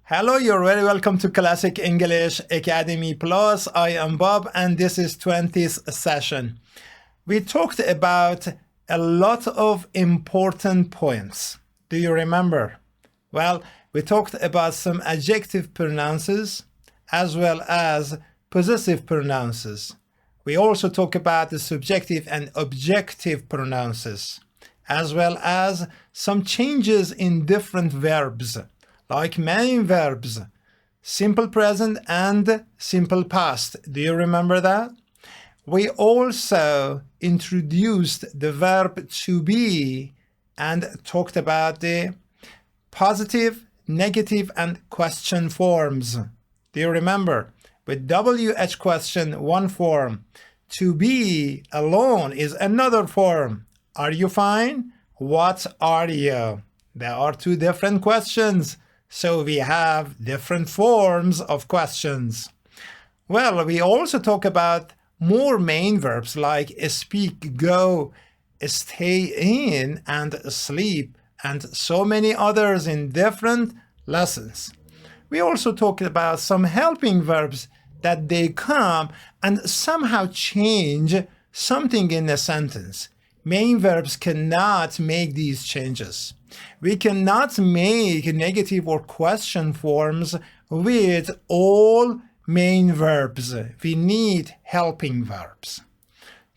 Hello, you're very welcome to Classic English Academy Plus. I am Bob and this is 20th session. We talked about a lot of important points. Do you remember? Well, we talked about some adjective pronouns as well as possessive pronouns. We also talked about the subjective and objective pronouns as well as some changes in different verbs, like main verbs, simple present and simple past. Do you remember that? We also introduced the verb to be and talked about the positive, negative, and question forms. Do you remember? With WH question, one form. To be alone is another form. Are you fine? What are you? There are two different questions. So we have different forms of questions. Well, we also talk about more main verbs like speak, go, stay in, and sleep, and so many others in different lessons. We also talked about some helping verbs that they come and somehow change something in a sentence. Main verbs cannot make these changes. We cannot make negative or question forms with all main verbs. We need helping verbs.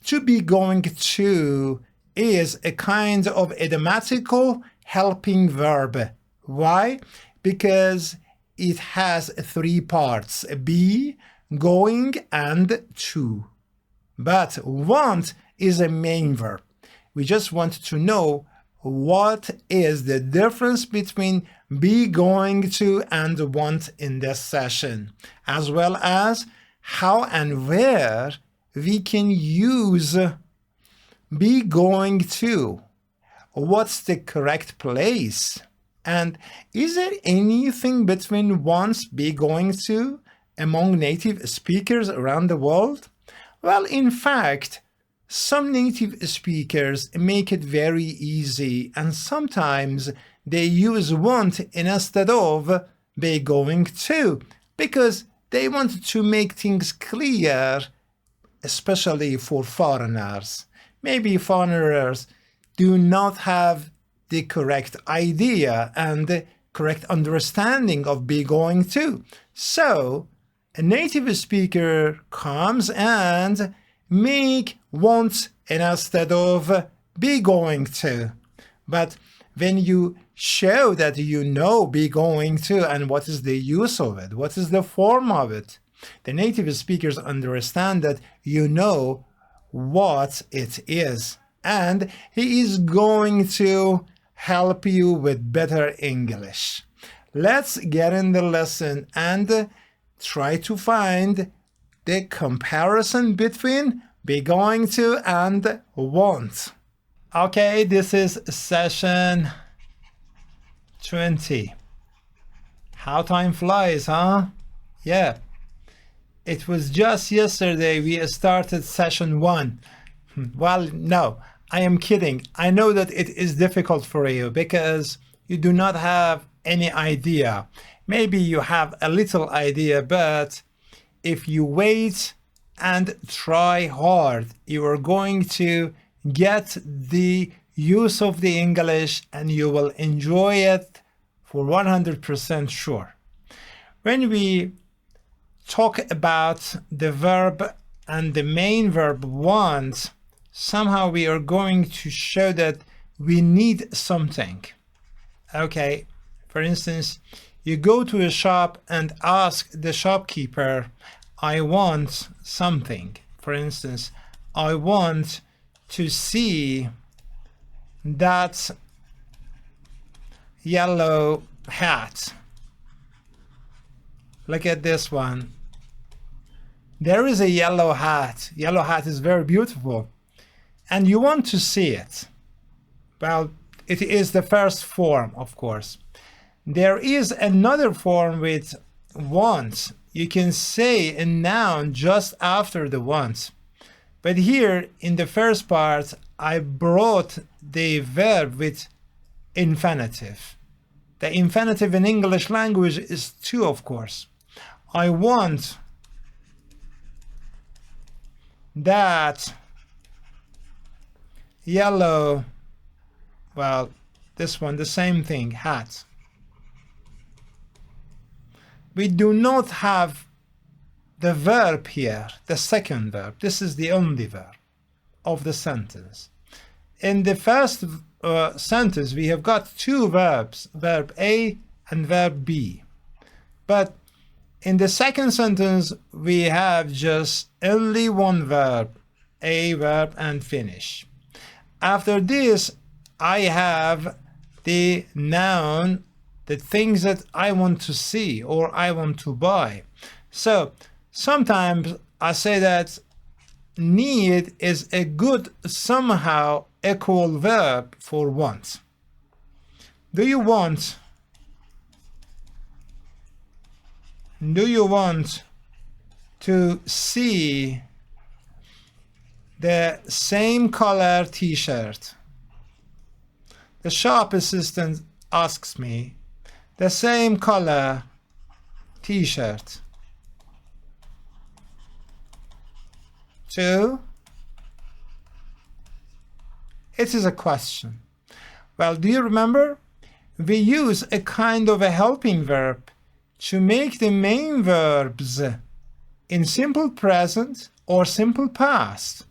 To be going to is a kind of idiomatical helping verb. Why? Because it has three parts: be, going, and to. But want is a main verb. We just want to know what is the difference between be going to and want in this session, as well as how and where we can use be going to. What's the correct place? And is there anything between once, be going to among native speakers around the world? Well, in fact, some native speakers make it very easy, and sometimes they use want instead of be going to, because they want to make things clear, especially for foreigners. Maybe foreigners do not have the correct idea and the correct understanding of be going to. So a native speaker comes and make want instead of be going to. But when you show that you know be going to and what is the use of it, what is the form of it, the native speakers understand that you know what it is, and he is going to help you with better English. Let's get in the lesson and try to find the comparison between be going to and want. Okay, this is session 20. How time flies, huh? Yeah. It was just yesterday we started session 1. Well, no, I am kidding. I know that it is difficult for you because you do not have any idea. Maybe you have a little idea, but if you wait and try hard, you are going to get the use of the English and you will enjoy it for 100% sure. When we talk about the verb and the main verb want, somehow we are going to show that we need something. Okay, for instance, you go to a shop and ask the shopkeeper, I want something. For instance, I want to see that yellow hat. Look at this one. There is a yellow hat. Yellow hat is very beautiful. And you want to see it. Well, it is the first form, of course. There is another form with want. you can say a noun just after the want. But here in the first part, I brought the verb with infinitive. The infinitive in English language is to, of course. I want that yellow, well, this one, the same thing, hat. We do not have the verb here, the second verb. This is the only verb of the sentence. In the first sentence, we have got two verbs, verb A and verb B. But in the second sentence, we have just only one verb, a verb, and finish. After this, I have the noun, the things that I want to see or I want to buy. So sometimes I say that need is a good somehow equal verb for want. Do you want to see the same color t-shirt? The shop assistant asks me, the same color t-shirt. Two, it is a question. Well, do you remember? We use a kind of a helping verb to make the main verbs in simple present or simple past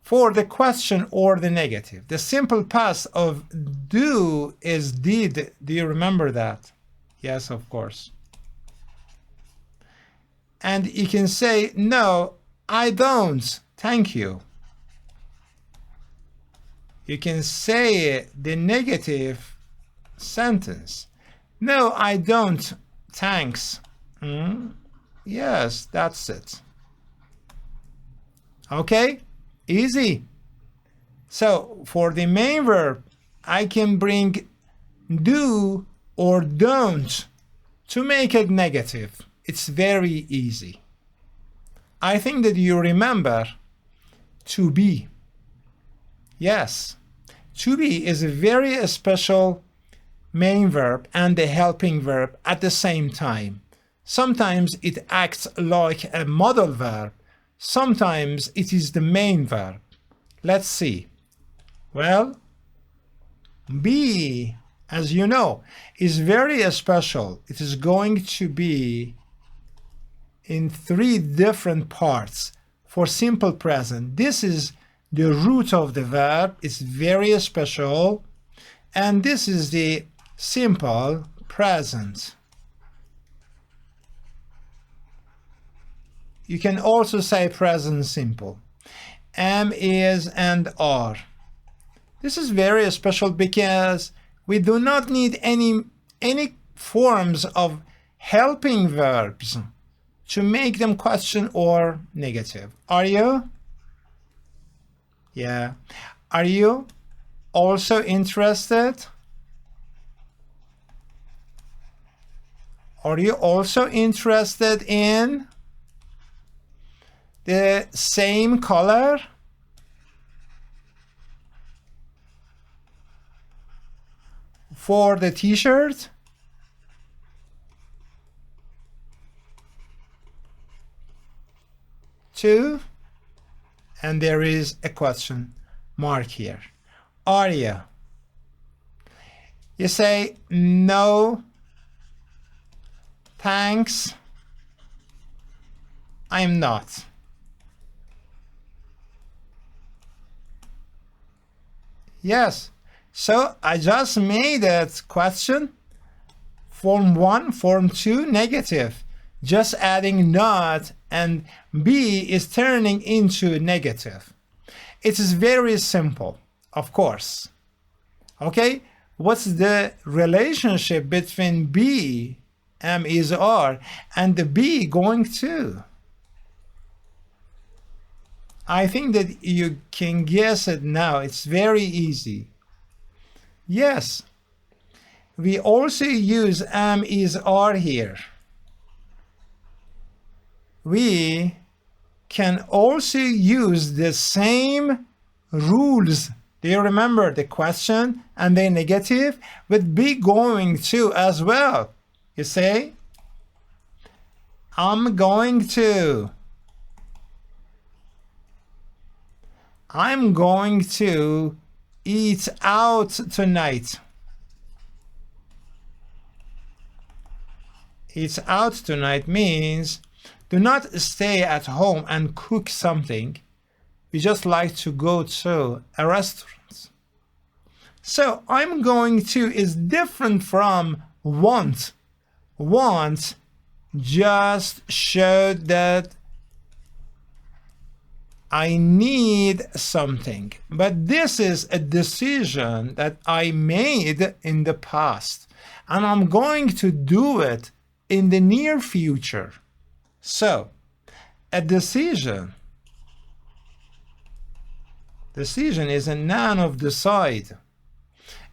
for the question or the negative. The simple past of do is did. Do you remember that? Yes, of course. And you can say, no, I don't. Thank you. You can say the negative sentence. No, I don't. Thanks. Yes, that's it. Okay? Easy. So for the main verb, I can bring do or don't to make it negative. It's very easy. I think that you remember to be. Yes, to be is a very special main verb and a helping verb at the same time. Sometimes it acts like a modal verb. Sometimes it is the main verb. Let's see. Well, be, as you know, is very special. It is going to be in three different parts for simple present. This is the root of the verb. It's very special. And this is the simple present. You can also say present simple. Am, is, and are. This is very special because we do not need any forms of helping verbs to make them question or negative. Are you? Yeah. Are you also interested? Are you also interested in the same color? For the t-shirt? Two, and there is a question mark here. Are you? You say no, thanks, I'm not. Yes, so I just made that question form 1, form 2, negative. Just adding not, and be is turning into negative. It is very simple, of course. Okay, what's the relationship between be, am, is, are, and the be going to? I think that you can guess it now. It's very easy. Yes, we also use am, is, are here. we can also use the same rules. Do you remember the question and the negative with be going to as well? You say, I'm going to eat out tonight. Eat out tonight means do not stay at home and cook something. We just like to go to a restaurant. So I'm going to is different from want. Want just showed that I need something, but this is a decision that I made in the past, and I'm going to do it in the near future. So, a decision is a noun of decide.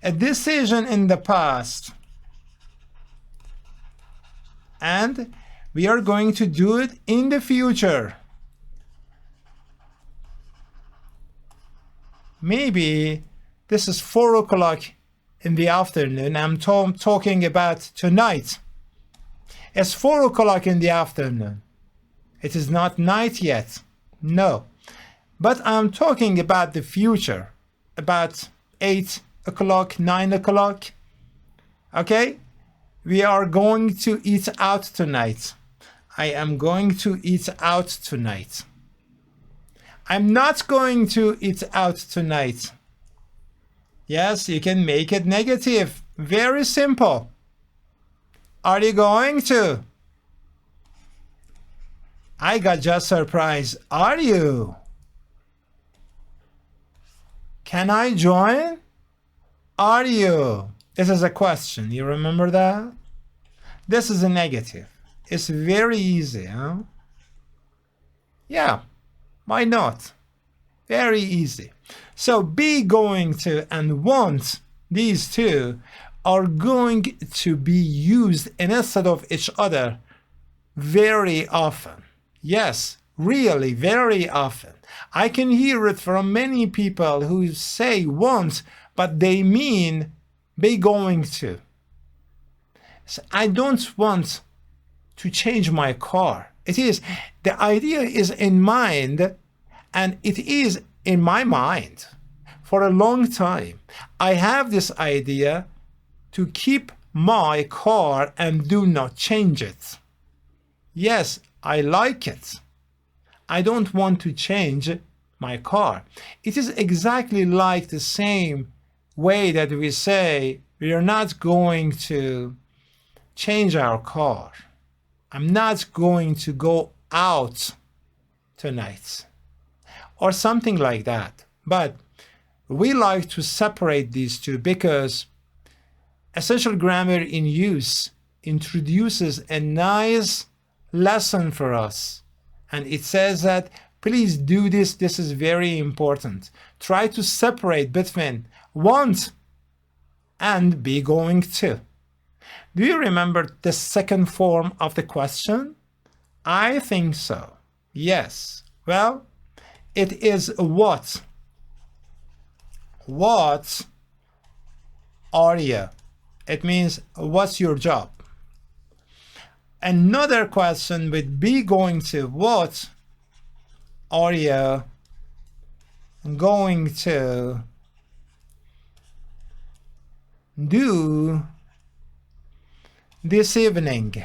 A decision in the past, and we are going to do it in the future. Maybe this is 4 o'clock in the afternoon. I'm talking about tonight. It's 4 o'clock in the afternoon. It is not night yet. No. But I'm talking about the future. About 8 o'clock, 9 o'clock. Okay? We are going to eat out tonight. I am going to eat out tonight. I'm not going to eat out tonight. Yes, you can make it negative. Very simple. Are you going to? I got just surprised. Are you? Can I join? Are you? This is a question. You remember that? This is a negative. It's very easy, huh? Yeah. Why not? Very easy. So be going to and want, these two are going to be used instead of each other very often. Yes, really very often. I can hear it from many people who say want, but they mean be going to. So I don't want to change my car. It is, the idea is in mind, and it is in my mind for a long time. I have this idea to keep my car and do not change it. Yes, I like it. I don't want to change my car. It is exactly like the same way that we say we are not going to change our car. I'm not going to go out tonight, or something like that. But we like to separate these two because essential grammar in use introduces a nice lesson for us. And it says that please do this. This is very important. Try to separate between want and be going to. Do you remember the second form of the question? I think so. Yes. Well, it is what. What are you? It means what's your job? Another question would be going to what are you going to do this evening?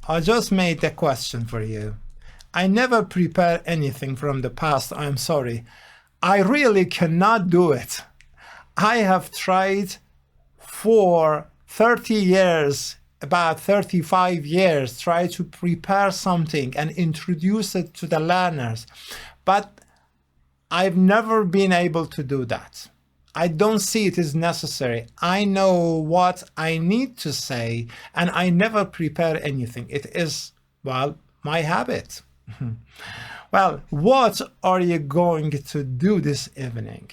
I just made the question for you. I never prepare anything from the past. I'm sorry. I really cannot do it. I have tried for 30 years, about 35 years, try to prepare something and introduce it to the learners. But I've never been able to do that. I don't see it as necessary. I know what I need to say, and I never prepare anything. It is, well, my habit. Well, what are you going to do this evening?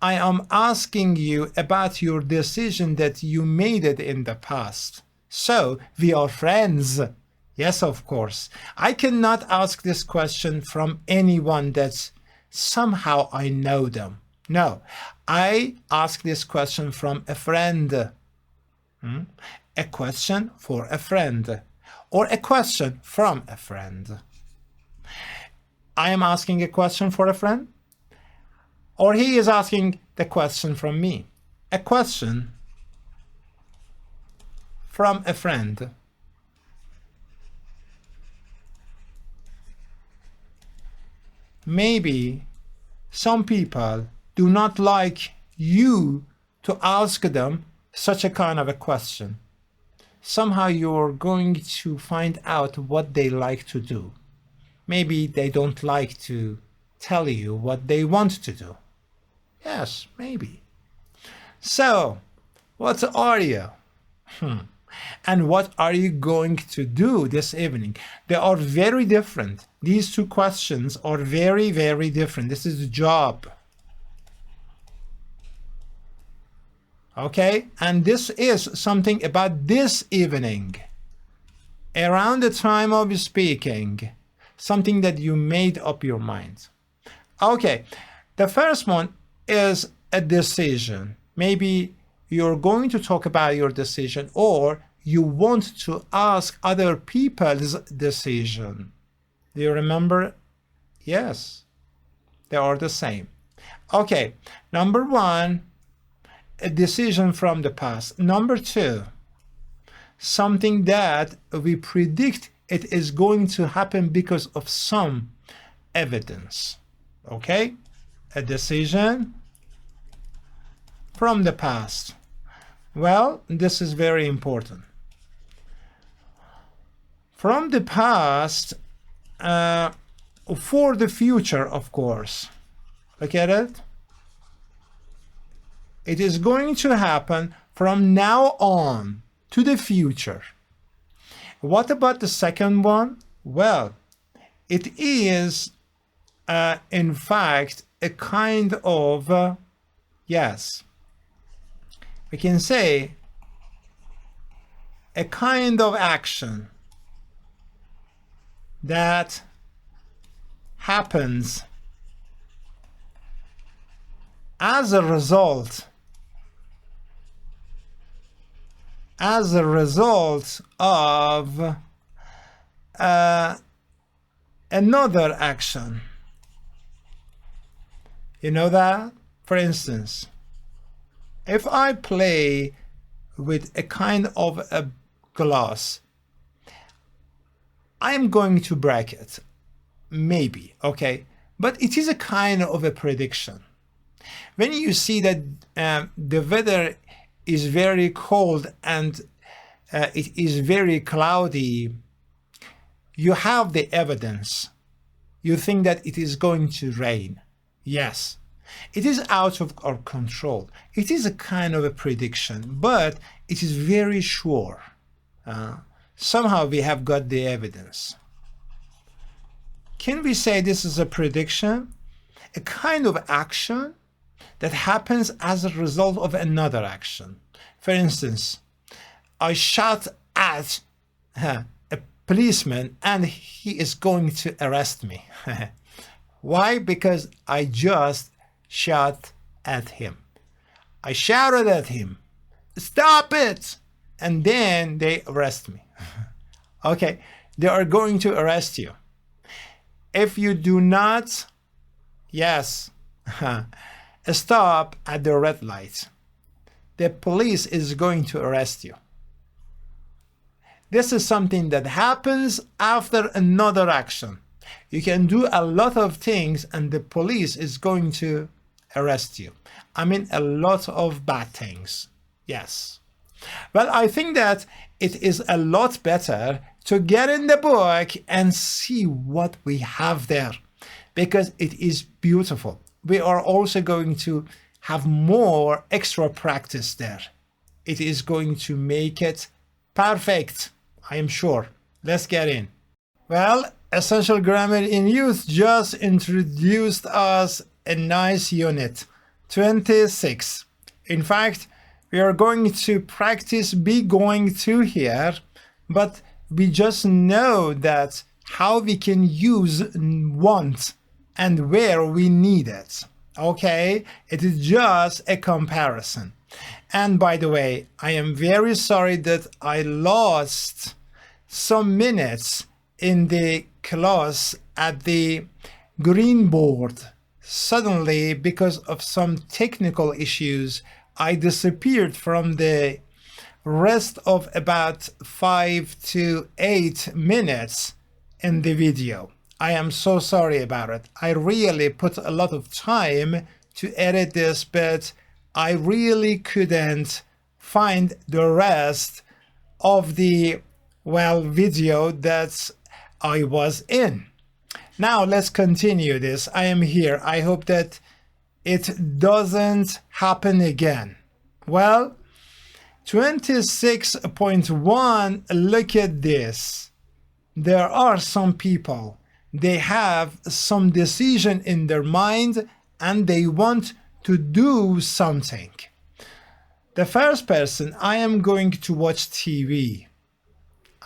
I am asking you about your decision that you made it in the past. So, we are friends. Yes, of course. I cannot ask this question from anyone that's somehow I know them. No, I ask this question from a friend. A question for a friend, or a question from a friend. I am asking a question for a friend, or he is asking the question from me. A question from a friend. Maybe some people do not like you to ask them such a kind of a question. Somehow you're going to find out what they like to do. Maybe they don't like to tell you what they want to do. Yes, maybe. So, what are you? And what are you going to do this evening? They are very different. These two questions are very, very different. This is the job. Okay, and this is something about this evening, around the time of speaking, something that you made up your mind. Okay, the first one is a decision. Maybe you're going to talk about your decision, or you want to ask other people's decision. Do you remember? Yes, they are the same. Okay, number one, a decision from the past. Number two, something that we predict it is going to happen because of some evidence. Okay, a decision from the past. Well, this is very important. From the past, for the future, of course. Look at it. It is going to happen from now on to the future. What about the second one? Well, it is, in fact, a kind of, yes, we can say a kind of action that happens as a result of another action. You know that? For instance, if I play with a kind of a glass, I'm going to break it. Maybe, okay? But it is a kind of a prediction. When you see that the weather is very cold and it is very cloudy, you have the evidence. You think that it is going to rain. Yes, it is out of our control. It is a kind of a prediction, but it is very sure. Somehow we have got the evidence. Can we say this is a prediction? A kind of action that happens as a result of another action. For instance, I shot at a policeman and he is going to arrest me. Why? Because I just shot at him. I shouted at him, "Stop it!" And then they arrest me. Okay, they are going to arrest you. If you do not, yes, stop at the red light, the police is going to arrest you. This is something that happens after another action. You can do a lot of things and the police is going to arrest you. I mean, a lot of bad things. Yes. Well, I think that it is a lot better to get in the book and see what we have there, because it is beautiful. We are also going to have more extra practice there. It is going to make it perfect, I am sure. Let's get in. Well, Essential Grammar in Youth just introduced us a nice unit, 26. In fact, we are going to practice be going to here, but we just know that how we can use want and where we need it. Okay, it is just a comparison. And by the way, I am very sorry that I lost some minutes in the class at the green board. Suddenly, because of some technical issues, I disappeared from the rest of about 5 to 8 minutes in the video. I am so sorry about it. I really put a lot of time to edit this, but I really couldn't find the rest of the video that I was in. Now let's continue this. I am here. I hope that it doesn't happen again. Well, 26.1, look at this. There are some people, they have some decision in their mind and they want to do something. The first person, I am going to watch TV.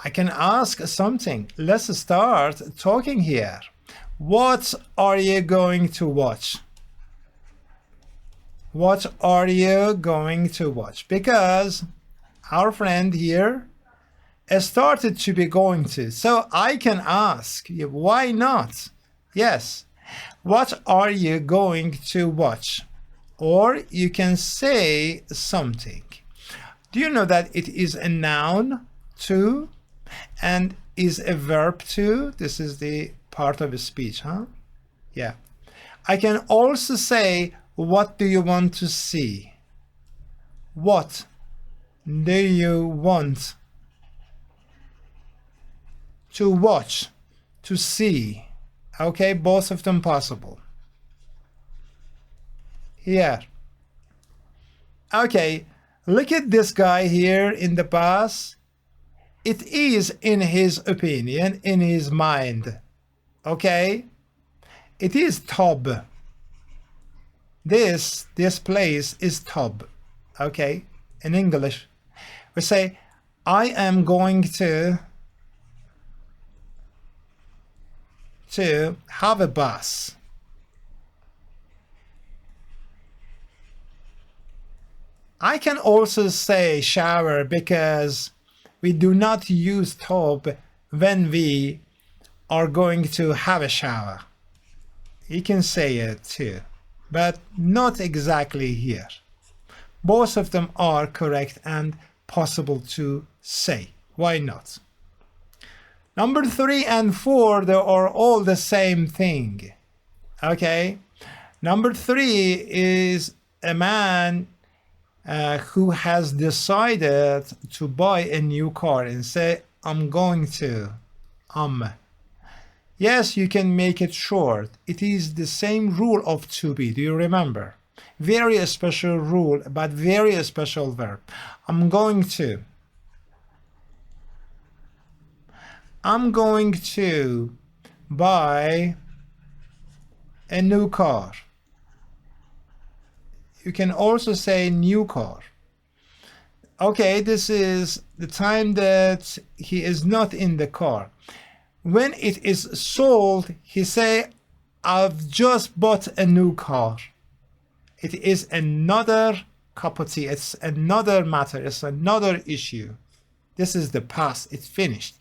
I can ask something. Let's start talking here. What are you going to watch? What are you going to watch? Because our friend here started to be going to. So I can ask, why not? Yes. What are you going to watch? Or you can say something. Do you know that it is a noun too? And is a verb too? This is the part of a speech, huh? Yeah. I can also say, what do you want to see? What do you want to watch, to see? Okay, both of them possible. Here. Okay, look at this guy here in the past. It is in his opinion, in his mind. Okay? It is tub. This place is tub. Okay? In English, we say, I am going to have a bus. I can also say shower because we do not use tub when we are going to have a shower. You can say it too, but not exactly here. Both of them are correct and possible to say. Why not? Number 3 and 4, they are all the same thing. Okay? Number 3 is a man who has decided to buy a new car and say, I'm going to. Yes, you can make it short. It is the same rule of to be. Do you remember? Very special rule, but very special verb. I'm going to. I'm going to buy a new car. You can also say new car. Okay, this is the time that he is not in the car. When it is sold, he say, I've just bought a new car. It is another cup of tea. It's another matter. It's another issue. This is the past. It's finished.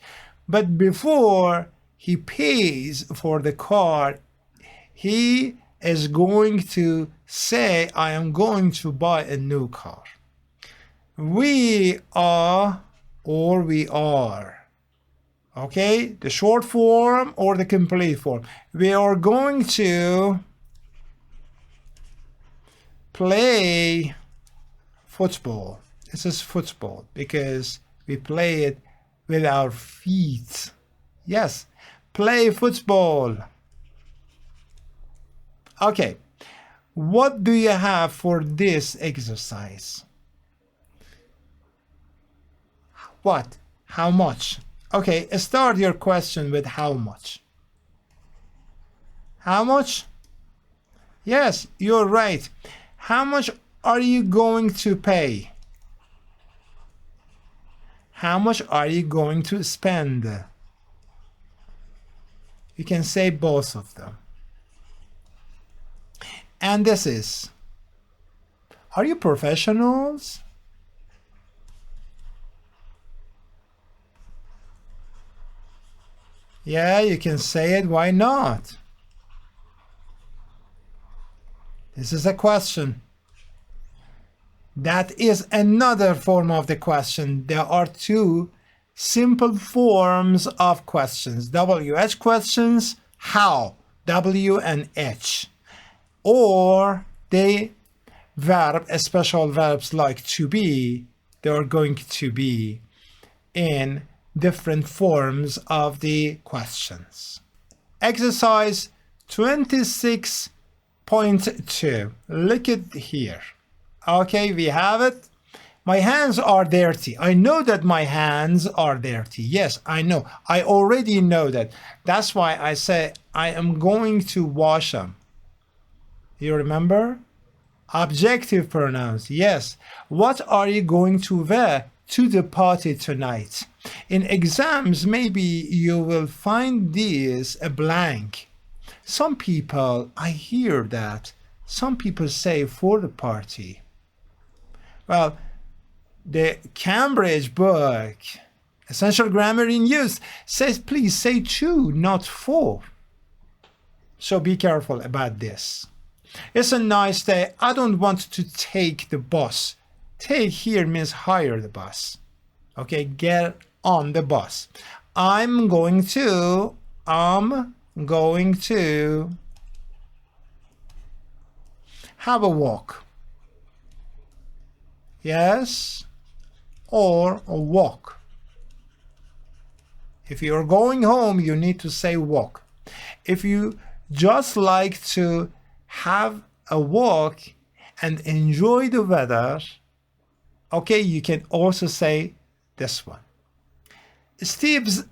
But before he pays for the car, he is going to say, I am going to buy a new car. We are or we are. Okay, the short form or the complete form. We are going to play football. This is football because we play it with our feet. Yes, play football. Okay, what do you have for this exercise? What? How much? Okay, start your question with how much. How much? Yes, you're right. How much are you going to pay? How much are you going to spend? You can say both of them. And this is, are you professionals? Yeah, you can say it. Why not? This is a question. That is another form of the question. There are two simple forms of questions. WH questions, how, W and H. Or the verb, special verbs like to be, they are going to be in different forms of the questions. Exercise 26.2. Look at here. Okay, we have it. My hands are dirty. I know that my hands are dirty. Yes, I know. I already know that. That's why I say I am going to wash them. You remember? Objective pronouns. Yes. What are you going to wear to the party tonight? In exams, maybe you will find this a blank. Some people, I hear that, some people say for the party. Well, the Cambridge book, Essential Grammar in Use, says please say to, not for. So be careful about this. It's a nice day. I don't want to take the bus. Take here means hire the bus. Okay, get on the bus. I'm going to have a walk. Yes, or a walk. If you're going home, you need to say walk. If you just like to have a walk and enjoy the weather, okay, you can also say this one. Steve's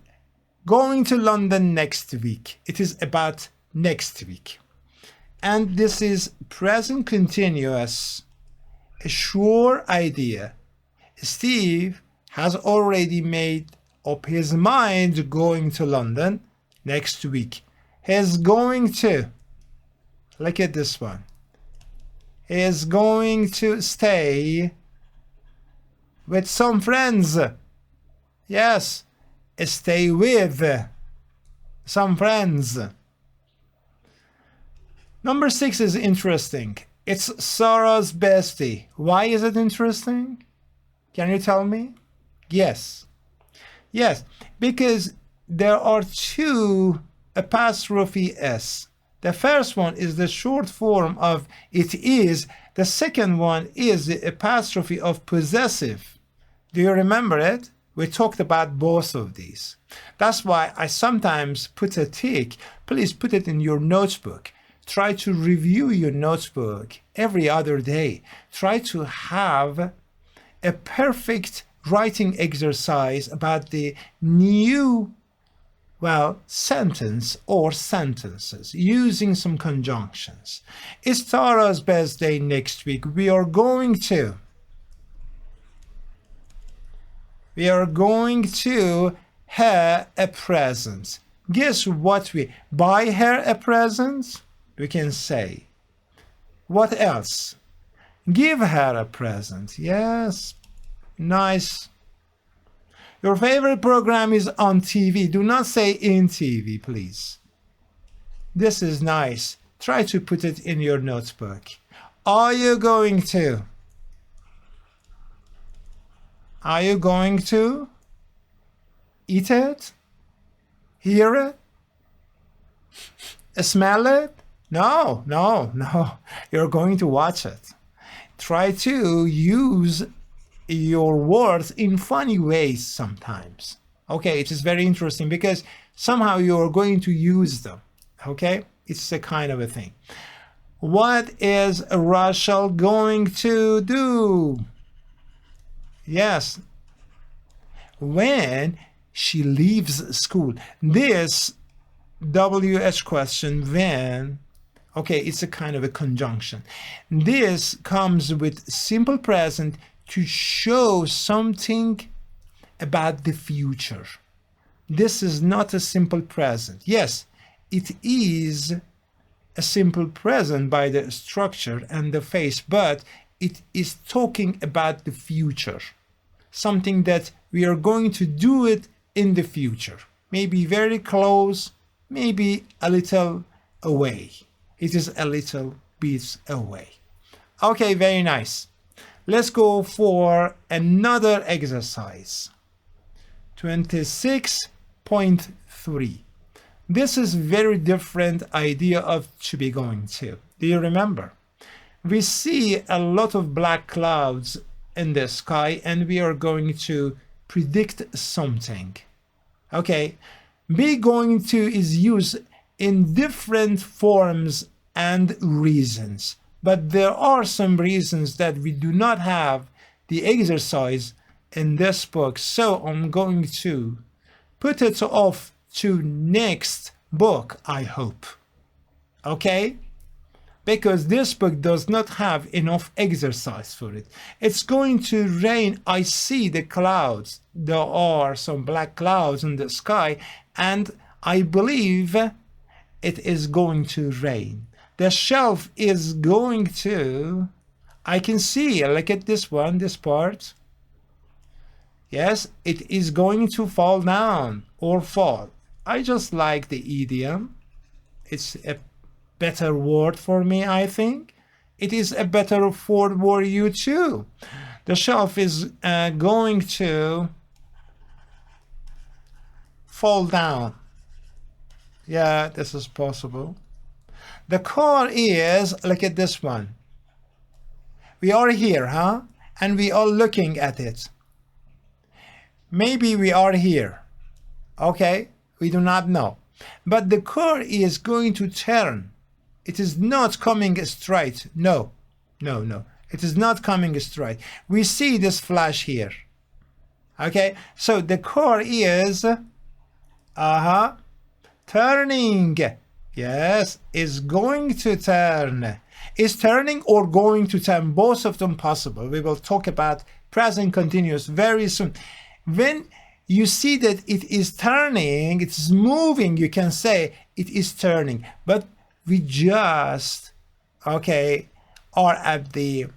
going to London next week. It is about next week. And this is present continuous, a sure idea. Steve has already made up his mind going to London next week. He's going to, look at this one. He is going to stay with some friends. Yes, stay with some friends. Number 6 is interesting. It's Sarah's bestie. Why is it interesting? Can you tell me? Yes. Yes, because there are two apostrophe S. The first one is the short form of it is. The second one is the apostrophe of possessive. Do you remember it? We talked about both of these. That's why I sometimes put a tick. Please put it in your notebook. Try to review your notebook every other day. Try to have a perfect writing exercise about the new, sentence or sentences using some conjunctions. It's Tara's birthday next week. We are going to her a present. Guess what? We buy her a present? We can say. What else? Give her a present. Yes. Nice. Your favorite program is on TV. Do not say in TV, please. This is nice. Try to put it in your notebook. Are you going to? Are you going to eat it? Hear it? Smell it? No. You're going to watch it. Try to use your words in funny ways sometimes. Okay, it is very interesting because somehow you're going to use them. Okay, it's a kind of a thing. What is Rachel going to do? Yes, when she leaves school. This WH question, when, okay, it's a kind of a conjunction. This comes with simple present to show something about the future. This is not a simple present. Yes, it is a simple present by the structure and the face, but it is talking about the future. Something that we are going to do it in the future. Maybe very close, maybe a little away. It is a little bit away. Okay, very nice. Let's go for another exercise. 26.3. This is very different idea of to be going to. Do you remember? We see a lot of black clouds in the sky and we are going to predict something. Okay, be going to is used in different forms and reasons, but there are some reasons that we do not have the exercise in this book, so I'm going to put it off to next book, I hope. Okay, because this book does not have enough exercise for it. It's going to rain. I see the clouds. There are some black clouds in the sky and I believe it is going to rain. The shelf is going to, I can see, look at this one, this part. Yes, it is going to fall down or fall. I just like the idiom. It's a better word for me, I think. It is a better word for you too. The shelf is going to fall down. Yeah, this is possible. The car is, look at this one. We are here, huh? And we are looking at it. Maybe we are here. Okay, we do not know. But the car is going to turn. It is not coming straight. No, no, no. It is not coming straight. We see this flash here. Okay, so the car is, turning. Yes, is going to turn. Is turning or going to turn, both of them possible. We will talk about present continuous very soon. When you see that it is turning, it's moving, you can say it is turning. But we just, okay, are at the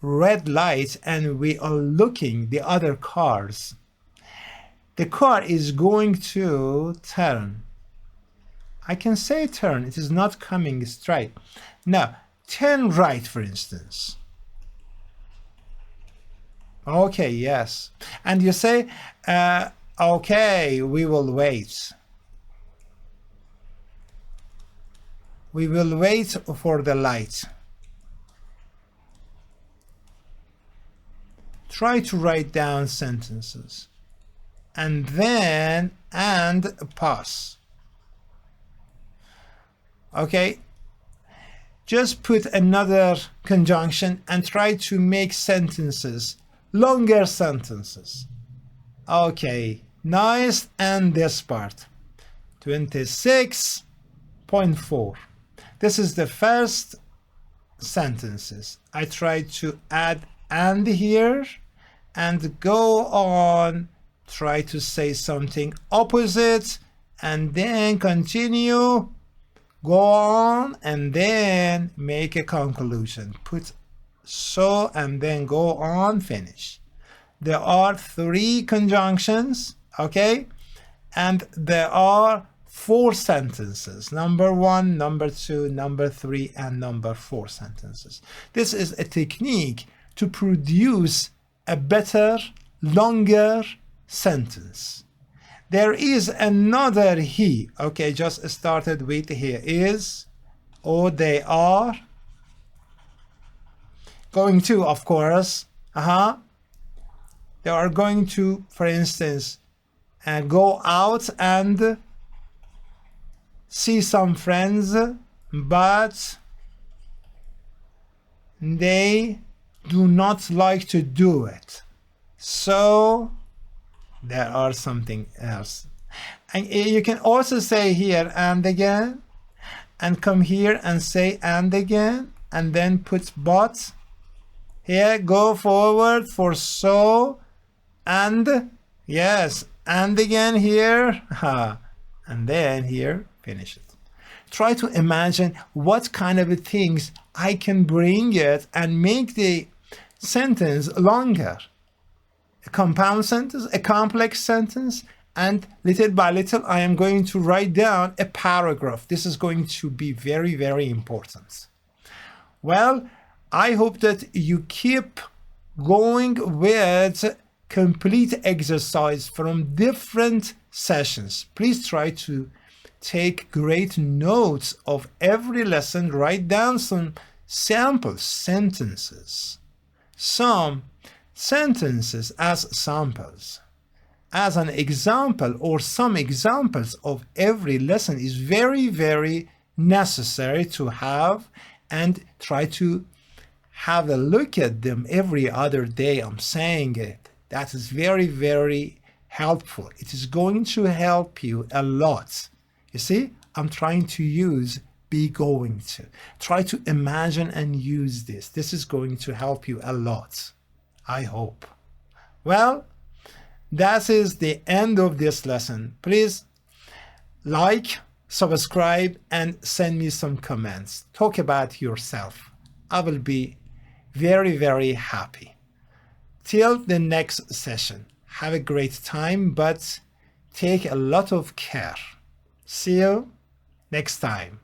red light and we are looking the other cars. The car is going to turn. I can say turn, it is not coming straight. Now, turn right, for instance. Okay, yes. And you say, okay, we will wait. We will wait for the light. Try to write down sentences. And then, and pause. Okay, just put another conjunction and try to make sentences, longer sentences. Okay, nice. And this part, 26.4. This is the first sentences. I try to add and here and go on, try to say something opposite and then continue. Go on and then make a conclusion. Put so and then go on, finish. There are 3 conjunctions, okay? And there are 4 sentences. Number 1, number 2, number 3, and number 4 sentences. This is a technique to produce a better, longer sentence. There is another he. Okay, just started with here is, or they are going to, of course. They are going to, for instance, go out and see some friends, but they do not like to do it. So there are something else. And you can also say here and again, and come here and say and again, and then put but. Here, go forward for so and Yes, and again here, and then here, finish it. Try to imagine what kind of things I can bring it and make the sentence longer. A compound sentence, a complex sentence, and little by little I am going to write down a paragraph. This is going to be very, very important. Well, I hope that you keep going with complete exercise from different sessions. Please try to take great notes of every lesson. Write down some sample sentences. Some sentences as samples. As an example or some examples of every lesson is very, very necessary to have, and try to have a look at them every other day. I'm saying it. That is very, very helpful. It is going to help you a lot. You see, I'm trying to use be going to. Try to imagine and use this. This is going to help you a lot, I hope. Well, that is the end of this lesson. Please like, subscribe, and send me some comments. Talk about yourself. I will be very, very happy. Till the next session, have a great time, but take a lot of care. See you next time.